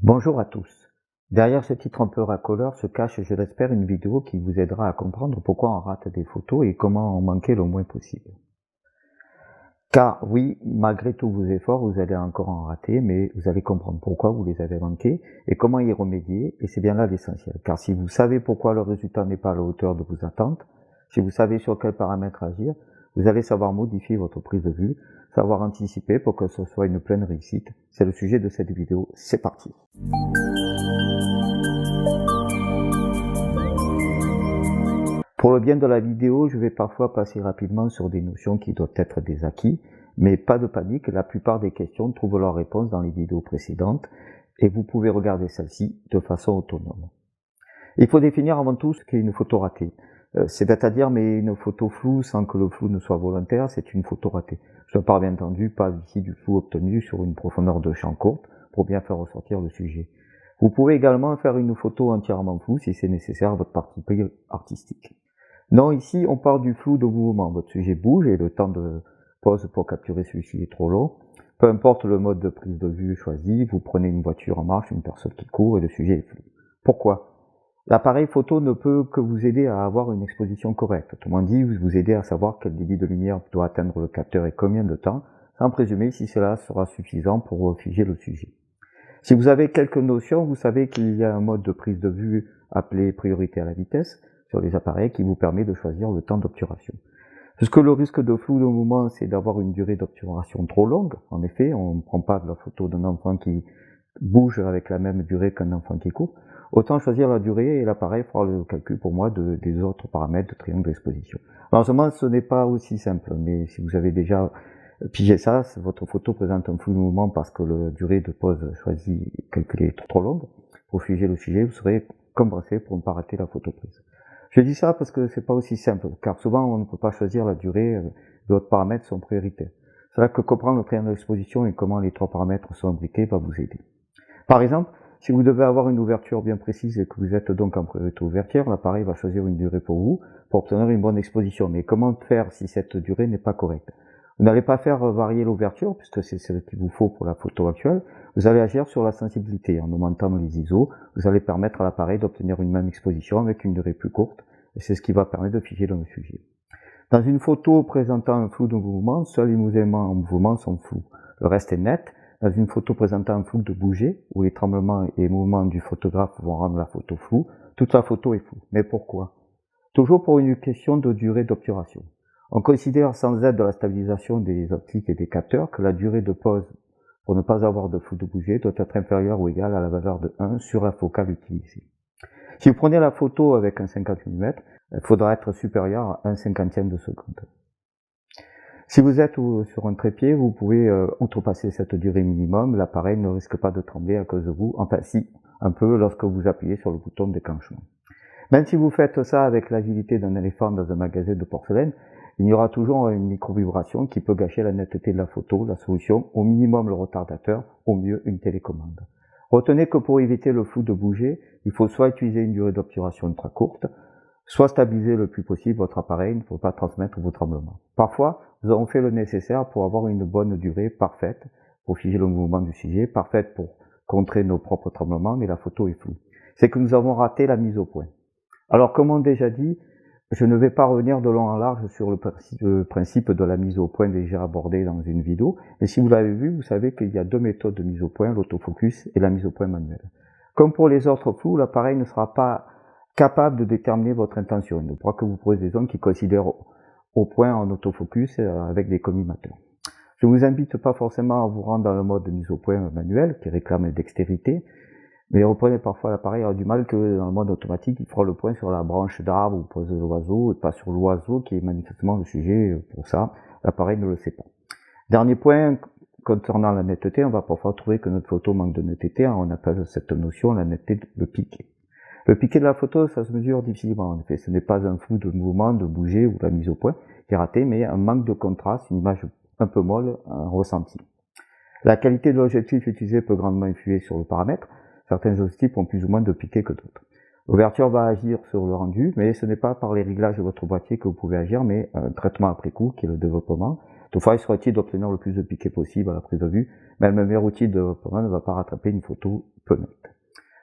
Bonjour à tous. Derrière ce titre un peu racoleur se cache, je l'espère, une vidéo qui vous aidera à comprendre pourquoi on rate des photos et comment en manquer le moins possible. Car oui, malgré tous vos efforts, vous allez encore en rater, mais vous allez comprendre pourquoi vous les avez manqués et comment y remédier, et c'est bien là l'essentiel. Car si vous savez pourquoi le résultat n'est pas à la hauteur de vos attentes, si vous savez sur quels paramètres agir, vous allez savoir modifier votre prise de vue, savoir anticiper pour que ce soit une pleine réussite. C'est le sujet de cette vidéo, c'est parti. Pour le bien de la vidéo, je vais parfois passer rapidement sur des notions qui doivent être des acquis, mais pas de panique, la plupart des questions trouvent leur réponse dans les vidéos précédentes et vous pouvez regarder celle-ci de façon autonome. Il faut définir avant tout ce qu'est une photo ratée. C'est bête à dire, mais une photo floue sans que le flou ne soit volontaire, c'est une photo ratée. Je ne parle bien entendu pas ici du flou obtenu sur une profondeur de champ courte pour bien faire ressortir le sujet. Vous pouvez également faire une photo entièrement floue si c'est nécessaire à votre partie artistique. Non, ici, on parle du flou de mouvement. Votre sujet bouge et le temps de pause pour capturer celui-ci est trop long. Peu importe le mode de prise de vue choisi, vous prenez une voiture en marche, une personne qui court et le sujet est flou. Pourquoi ? L'appareil photo ne peut que vous aider à avoir une exposition correcte. Autrement dit, vous aider à savoir quel débit de lumière doit atteindre le capteur et combien de temps, sans présumer si cela sera suffisant pour figer le sujet. Si vous avez quelques notions, vous savez qu'il y a un mode de prise de vue appelé priorité à la vitesse sur les appareils qui vous permet de choisir le temps d'obturation. Puisque le risque de flou de mouvement, c'est d'avoir une durée d'obturation trop longue. En effet, on ne prend pas de la photo d'un enfant qui bouge avec la même durée qu'un enfant qui court. Autant choisir la durée et l'appareil fera le calcul pour moi des autres paramètres de triangle d'exposition. Malheureusement, ce n'est pas aussi simple, mais si vous avez déjà pigé ça, votre photo présente un flou de mouvement parce que la durée de pause choisie calculée est trop longue. Pour figer le sujet, vous serez compensé pour ne pas rater la photo prise. Je dis ça parce que c'est pas aussi simple, car souvent on ne peut pas choisir la durée, d'autres paramètres sont prioritaires. C'est là que comprendre le triangle d'exposition et comment les trois paramètres sont imbriqués va vous aider. Par exemple, si vous devez avoir une ouverture bien précise et que vous êtes donc en priorité ouverture, l'appareil va choisir une durée pour vous, pour obtenir une bonne exposition. Mais comment faire si cette durée n'est pas correcte ? Vous n'allez pas faire varier l'ouverture, puisque c'est ce qu'il vous faut pour la photo actuelle. Vous allez agir sur la sensibilité. En augmentant les ISO, vous allez permettre à l'appareil d'obtenir une même exposition avec une durée plus courte, et c'est ce qui va permettre de figer le sujet. Dans une photo présentant un flou de mouvement, seuls les éléments en mouvement sont flous. Le reste est net. Dans une photo présentant un flou de bouger, où les tremblements et mouvements du photographe vont rendre la photo floue, toute la photo est floue. Mais pourquoi ? Toujours pour une question de durée d'obturation. On considère sans aide de la stabilisation des optiques et des capteurs que la durée de pause pour ne pas avoir de flou de bouger doit être inférieure ou égale à la valeur de 1 sur la focale utilisée. Si vous prenez la photo avec un 50 mm, il faudra être supérieur à 1/50 de seconde. Si vous êtes sur un trépied, vous pouvez outrepasser cette durée minimum, l'appareil ne risque pas de trembler à cause de vous, enfin si, un peu lorsque vous appuyez sur le bouton de déclenchement. Même si vous faites ça avec l'agilité d'un éléphant dans un magasin de porcelaine, il y aura toujours une micro-vibration qui peut gâcher la netteté de la photo, la solution, au minimum le retardateur, au mieux une télécommande. Retenez que pour éviter le flou de bouger, il faut soit utiliser une durée d'obturation ultra courte, soit stabiliser le plus possible votre appareil, il ne faut pas transmettre vos tremblements. Parfois, nous avons fait le nécessaire pour avoir une bonne durée parfaite, pour figer le mouvement du sujet, parfaite pour contrer nos propres tremblements, mais la photo est floue. C'est que nous avons raté la mise au point. Alors, comme déjà dit, je ne vais pas revenir de long en large sur le principe de la mise au point déjà abordé dans une vidéo, mais si vous l'avez vu, vous savez qu'il y a deux méthodes de mise au point, l'autofocus et la mise au point manuelle. Comme pour les autres flous, l'appareil ne sera pas capable de déterminer votre intention. Il ne pourra que vous poser des zones qui considèrent au point en autofocus avec des collimateurs. Je ne vous invite pas forcément à vous rendre dans le mode de mise au point manuel qui réclame dextérité, mais reprenez parfois l'appareil aura du mal que dans le mode automatique, il fera le point sur la branche d'arbre ou pose de l'oiseau et pas sur l'oiseau qui est manifestement le sujet pour ça. L'appareil ne le sait pas. Dernier point, concernant la netteté, on va parfois trouver que notre photo manque de netteté, on appelle cette notion la netteté de piqué. Le piqué de la photo, ça se mesure difficilement. En effet, ce n'est pas un flou de mouvement, de bouger ou la mise au point qui est raté, mais un manque de contraste, une image un peu molle, un ressenti. La qualité de l'objectif utilisé peut grandement influer sur le paramètre. Certains objectifs ont plus ou moins de piqué que d'autres. L'ouverture va agir sur le rendu, mais ce n'est pas par les réglages de votre boîtier que vous pouvez agir, mais un traitement après coup qui est le développement. Toutefois, il sera utile d'obtenir le plus de piqué possible à la prise de vue, mais le meilleur outil de développement ne va pas rattraper une photo peu nette.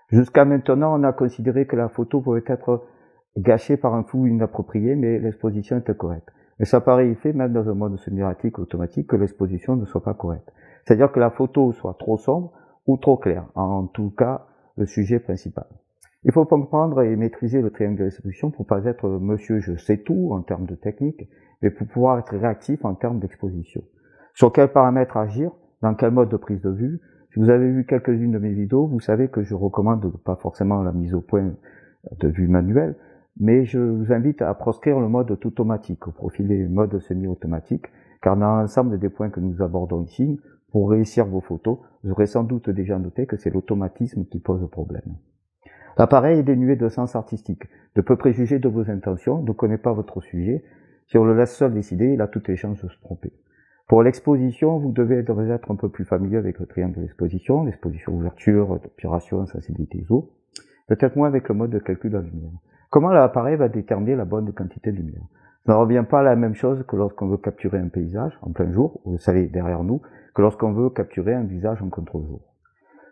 Jusqu'à maintenant, on a considéré que la photo pouvait être gâchée par un flou inapproprié, mais l'exposition était correcte. Et ça paraît effet, même dans un mode semi-erratique automatique, que l'exposition ne soit pas correcte. C'est-à-dire que la photo soit trop sombre ou trop claire, en tout cas le sujet principal. Il faut comprendre et maîtriser le triangle de l'exposition pour pas être monsieur je sais tout en termes de technique, mais pour pouvoir être réactif en termes d'exposition. Sur quels paramètres agir, dans quel mode de prise de vue. Si vous avez vu quelques-unes de mes vidéos, vous savez que je recommande pas forcément la mise au point de vue manuelle, mais je vous invite à proscrire le mode tout automatique, au profil des modes semi-automatiques, car dans l'ensemble des points que nous abordons ici, pour réussir vos photos, vous aurez sans doute déjà noté que c'est l'automatisme qui pose problème. L'appareil est dénué de sens artistique, ne peut préjuger de vos intentions, ne connaît pas votre sujet. Si on le laisse seul décider, il a toutes les chances de se tromper. Pour l'exposition, vous devez être un peu plus familier avec le triangle de l'exposition ouverture, obturation, sensibilité ISO, peut-être moins avec le mode de calcul de la lumière. Comment l'appareil va déterminer la bonne quantité de lumière? Ça ne revient pas à la même chose que lorsqu'on veut capturer un paysage en plein jour, vous savez, derrière nous, que lorsqu'on veut capturer un visage en contre-jour.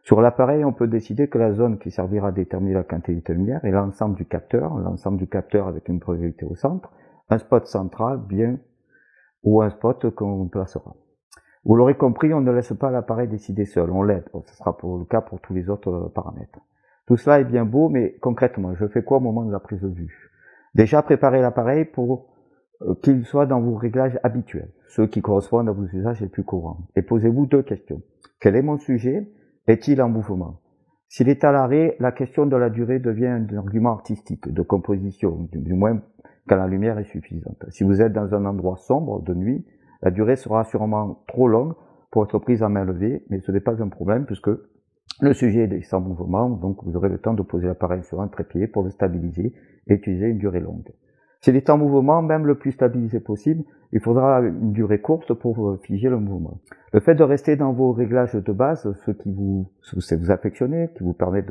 Sur l'appareil, on peut décider que la zone qui servira à déterminer la quantité de lumière est l'ensemble du capteur avec une priorité au centre, un spot central ou un spot qu'on placera. Vous l'aurez compris, on ne laisse pas l'appareil décider seul, on l'aide. Ce sera le cas pour tous les autres paramètres. Tout cela est bien beau, mais concrètement, je fais quoi au moment de la prise de vue? Déjà, préparez l'appareil pour qu'il soit dans vos réglages habituels, ceux qui correspondent à vos usages les plus courants. Et posez-vous deux questions. Quel est mon sujet? Est-il en mouvement? S'il est à l'arrêt, la question de la durée devient un argument artistique, de composition, du moins quand la lumière est suffisante. Si vous êtes dans un endroit sombre de nuit, la durée sera sûrement trop longue pour être prise en main levée, mais ce n'est pas un problème puisque le sujet est sans mouvement, donc vous aurez le temps de poser l'appareil sur un trépied pour le stabiliser et utiliser une durée longue. S'il est en mouvement, même le plus stabilisé possible, il faudra une durée courte pour figer le mouvement. Le fait de rester dans vos réglages de base, ce qui vous affectionnez, qui vous permet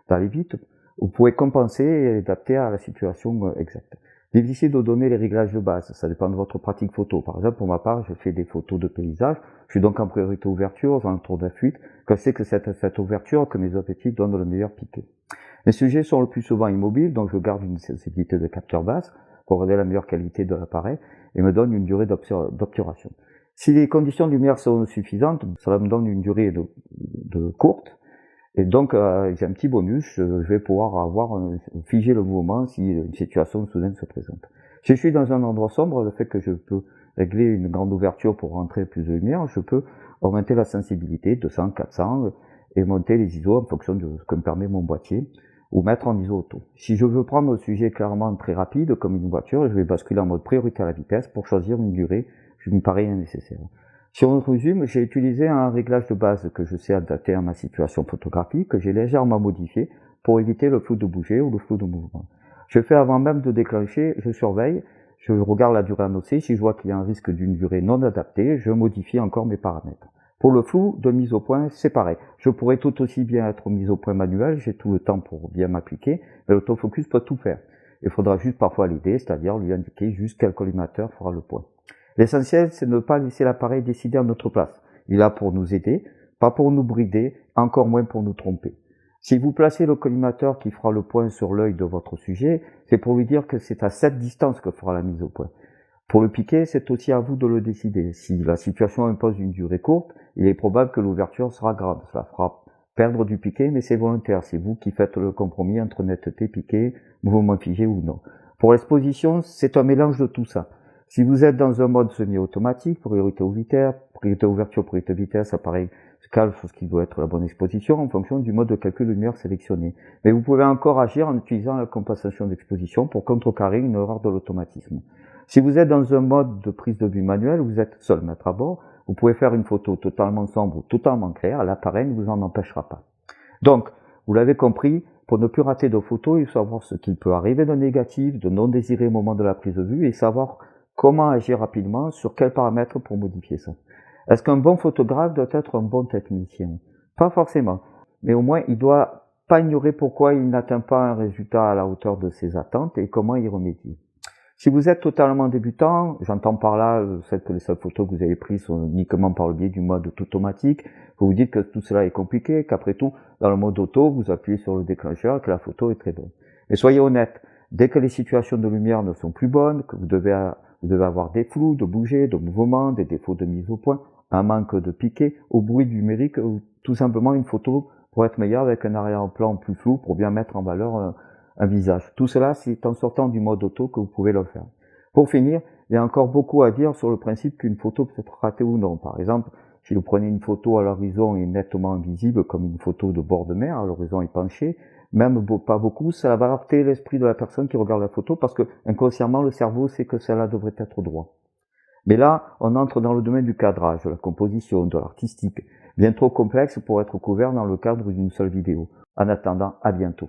d'aller vite, vous pouvez compenser et adapter à la situation exacte. Difficile de donner les réglages de base, ça dépend de votre pratique photo. Par exemple, pour ma part, je fais des photos de paysage, je suis donc en priorité ouverture, dans le tour de fuite, que c'est que cette ouverture que mes objectifs donnent le meilleur piqué. Les sujets sont le plus souvent immobiles, donc je garde une sensibilité de capteur basse pour garder la meilleure qualité de l'appareil et me donne une durée d'obturation. Si les conditions de lumière sont suffisantes, cela me donne une durée de courte. Et donc, j'ai un petit bonus, je vais pouvoir figer le mouvement si une situation soudaine se présente. Si je suis dans un endroit sombre, le fait que je peux régler une grande ouverture pour rentrer plus de lumière, je peux augmenter la sensibilité, 200, 400, et monter les ISO en fonction de ce que me permet mon boîtier, ou mettre en ISO auto. Si je veux prendre un sujet clairement très rapide, comme une voiture, je vais basculer en mode priorité à la vitesse pour choisir une durée qui me paraît nécessaire. Si on résume, j'ai utilisé un réglage de base que je sais adapter à ma situation photographique, que j'ai légèrement modifié pour éviter le flou de bouger ou le flou de mouvement. Je fais avant même de déclencher, je surveille, je regarde la durée annoncée, si je vois qu'il y a un risque d'une durée non adaptée, je modifie encore mes paramètres. Pour le flou de mise au point, c'est pareil. Je pourrais tout aussi bien être mis au point manuel, j'ai tout le temps pour bien m'appliquer, mais l'autofocus peut tout faire. Il faudra juste parfois l'aider, c'est-à-dire lui indiquer juste quel collimateur fera le point. L'essentiel, c'est de ne pas laisser l'appareil décider à notre place. Il est là pour nous aider, pas pour nous brider, encore moins pour nous tromper. Si vous placez le collimateur qui fera le point sur l'œil de votre sujet, c'est pour lui dire que c'est à cette distance que fera la mise au point. Pour le piquer, c'est aussi à vous de le décider. Si la situation impose une durée courte, il est probable que l'ouverture sera grande. Cela fera perdre du piqué, mais c'est volontaire. C'est vous qui faites le compromis entre netteté, piqué, mouvement figé ou non. Pour l'exposition, c'est un mélange de tout ça. Si vous êtes dans un mode semi-automatique, priorité ouverture, priorité vitesse, appareil se cale sur ce qui doit être la bonne exposition en fonction du mode de calcul de lumière sélectionné. Mais vous pouvez encore agir en utilisant la compensation d'exposition pour contrecarrer une erreur de l'automatisme. Si vous êtes dans un mode de prise de vue manuelle, vous êtes seul maître à bord, vous pouvez faire une photo totalement sombre ou totalement claire, l'appareil ne vous en empêchera pas. Donc, vous l'avez compris, pour ne plus rater de photos, il faut savoir ce qu'il peut arriver de négatif, de non désiré au moment de la prise de vue et savoir comment agir rapidement, sur quels paramètres pour modifier ça. Est-ce qu'un bon photographe doit être un bon technicien? Pas forcément, mais au moins il doit pas ignorer pourquoi il n'atteint pas un résultat à la hauteur de ses attentes et comment y remédier. Si vous êtes totalement débutant, j'entends par là le fait que les seules photos que vous avez prises sont uniquement par le biais du mode automatique, vous vous dites que tout cela est compliqué, qu'après tout, dans le mode auto, vous appuyez sur le déclencheur et que la photo est très bonne. Mais soyez honnête, dès que les situations de lumière ne sont plus bonnes, que vous devez avoir des flous, de bouger, de mouvements, des défauts de mise au point, un manque de piqué, au bruit numérique, ou tout simplement une photo pour être meilleure avec un arrière-plan plus flou pour bien mettre en valeur un visage. Tout cela, c'est en sortant du mode auto que vous pouvez le faire. Pour finir, il y a encore beaucoup à dire sur le principe qu'une photo peut être ratée ou non. Par exemple, si vous prenez une photo à l'horizon et nettement visible, comme une photo de bord de mer, l'horizon est penché, même pas beaucoup, ça va heurter l'esprit de la personne qui regarde la photo parce que inconsciemment, le cerveau sait que cela devrait être droit. Mais là, on entre dans le domaine du cadrage, de la composition, de l'artistique, bien trop complexe pour être couvert dans le cadre d'une seule vidéo. En attendant, à bientôt.